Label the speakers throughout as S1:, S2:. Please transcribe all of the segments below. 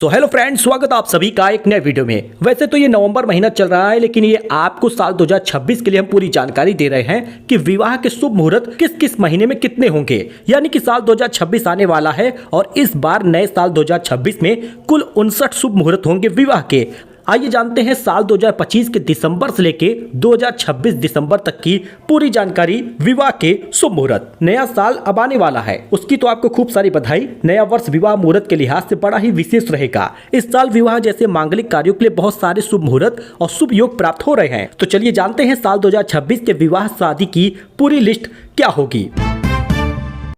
S1: तो hello friends, स्वागत है आप सभी का एक नए वीडियो में। वैसे तो ये नवंबर महीना चल रहा है, लेकिन ये आपको साल 2026 के लिए हम पूरी जानकारी दे रहे हैं कि विवाह के शुभ मुहूर्त किस किस महीने में कितने होंगे। यानी कि साल 2026 आने वाला है और इस बार नए साल 2026 में कुल 59 शुभ मुहूर्त होंगे विवाह के। आइए जानते हैं साल 2025 के दिसंबर से लेके 2026 दिसंबर तक की पूरी जानकारी विवाह के शुभ मुहूर्त। नया साल अब आने वाला है, उसकी तो आपको खूब सारी बधाई। नया वर्ष विवाह मुहूर्त के लिहाज से बड़ा ही विशेष रहेगा। इस साल विवाह जैसे मांगलिक कार्यों के लिए बहुत सारे शुभ मुहूर्त और शुभ योग प्राप्त हो रहे हैं। तो चलिए जानते हैं साल 2026 के विवाह शादी की पूरी लिस्ट क्या होगी।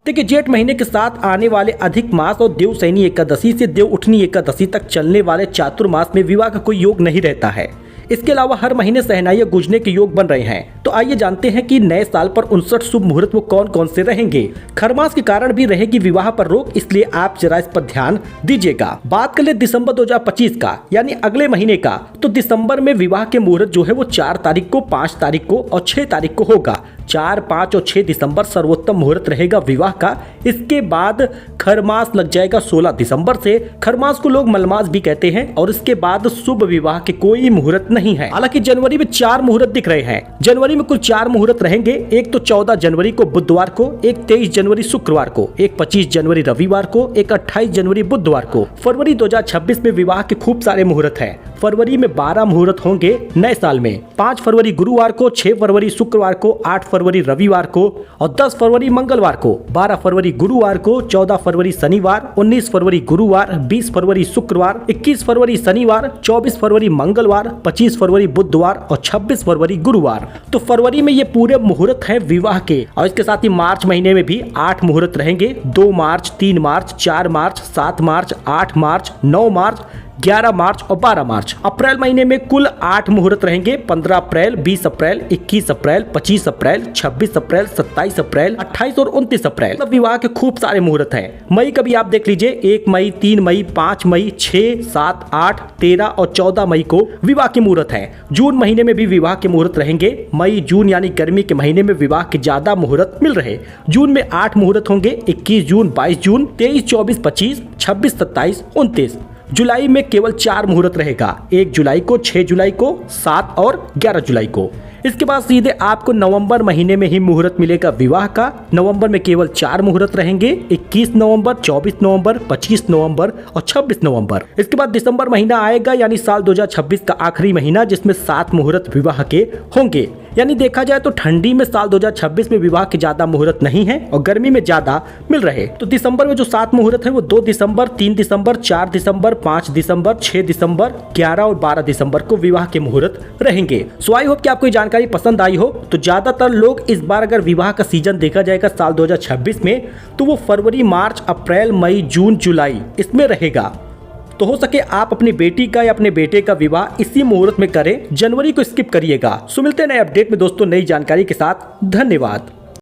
S1: देखिए, जेठ महीने के साथ आने वाले अधिक मास और देवशयनी एकादशी से देव उठनी एकादशी तक चलने वाले चातुर्मास में विवाह का कोई योग नहीं रहता है। इसके अलावा हर महीने सहनाइयां गूंजने के योग बन रहे हैं। तो आइए जानते हैं कि नए साल पर 59 शुभ मुहूर्त वो कौन कौन से रहेंगे। खरमास के कारण भी रहेगी विवाह पर रोक, इसलिए आप जरा इस पर ध्यान दीजिएगा। बात कर ले दिसंबर 2025 का, यानी अगले महीने का, तो दिसंबर में विवाह के मुहूर्त जो है वो 4 तारीख को, 5 तारीख को और 6 तारीख को होगा। 4, 5 और 6 दिसंबर सर्वोत्तम मुहूर्त रहेगा विवाह का। इसके बाद खरमास लग जाएगा 16 दिसंबर से। खरमास को लोग मलमास भी कहते हैं और इसके बाद शुभ विवाह के कोई मुहूर्त नहीं है। हालांकि जनवरी में 4 मुहूर्त दिख रहे हैं। जनवरी में कुल 4 मुहूर्त रहेंगे। एक तो 14 जनवरी को बुधवार को, एक 23 जनवरी शुक्रवार को, एक 25 जनवरी रविवार को, एक 28 जनवरी बुधवार को। फरवरी 2026 में विवाह के खूब सारे मुहूर्त हैं। फरवरी में 12 मुहूर्त होंगे नए साल में। 5 फरवरी गुरुवार को, 6 फरवरी शुक्रवार को, 8 फरवरी रविवार को और 10 फरवरी मंगलवार को। 12 फरवरी गुरुवार को, 14 फरवरी शनिवार, 19 फरवरी गुरुवार, 20 फरवरी शुक्रवार, 21 फरवरी शनिवार, 24 फरवरी मंगलवार, 25 फरवरी बुधवार और 26 फरवरी गुरुवार। तो फरवरी में ये पूरे मुहूर्त हैं विवाह के। और इसके साथ ही मार्च महीने में भी 8 मुहूर्त रहेंगे। 2 मार्च, 3 मार्च, 4 मार्च, 7 मार्च, 8 मार्च, 9 मार्च, 11 मार्च और 12 मार्च। अप्रैल महीने में कुल 8 मुहूर्त रहेंगे। 15 अप्रैल, 20 अप्रैल, 21 अप्रैल, 25 अप्रैल, 26 अप्रैल, 27 अप्रैल, 28 और 29 अप्रैल। मतलब विवाह के खूब सारे मुहूर्त हैं। मई का भी आप देख लीजिए, 1 मई, 3 मई, 5 मई, 6, 7, 8, 13 और 14 मई को विवाह के मुहूर्त हैं। जून महीने में भी विवाह के मुहूर्त रहेंगे। मई, जून यानी गर्मी के महीने में विवाह के ज्यादा मुहूर्त मिल रहे। जून में 8 मुहूर्त होंगे। 21 जून, 22 जून, 23, 24, 25, 26, 27, 29। जुलाई में केवल 4 मुहूर्त रहेगा। 1 जुलाई को, 6 जुलाई को, 7 और 11 जुलाई को। इसके बाद सीधे आपको नवंबर महीने में ही मुहूर्त मिलेगा विवाह का। नवंबर में केवल 4 मुहूर्त रहेंगे। 21 नवंबर, 24 नवंबर, 25 नवंबर और 26 नवंबर। इसके बाद दिसंबर महीना आएगा, यानी साल 2026 का आखिरी महीना, जिसमें 7 मुहूर्त विवाह के होंगे। यानी देखा जाए तो ठंडी में साल 2026 में विवाह के ज्यादा मुहूर्त नहीं है और गर्मी में ज्यादा मिल रहे। तो दिसंबर में जो 7 मुहूर्त है वो 2 दिसंबर, 3 दिसंबर, 4 दिसंबर, 5 दिसंबर, 6 दिसंबर, 11 और 12 दिसंबर को विवाह के मुहूर्त रहेंगे। सो आई होप कि आपको जानकारी पसंद आई हो। तो ज्यादातर लोग इस बार अगर विवाह का सीजन देखा जाएगा साल 2026 में, तो वो फरवरी, मार्च, अप्रैल, मई, जून, जुलाई इसमें रहेगा। तो हो सके आप अपनी बेटी का या अपने बेटे का विवाह इसी मुहूर्त में करें। जनवरी को स्किप करिएगा। सो मिलते हैं नए अपडेट में दोस्तों, नई जानकारी के साथ। धन्यवाद।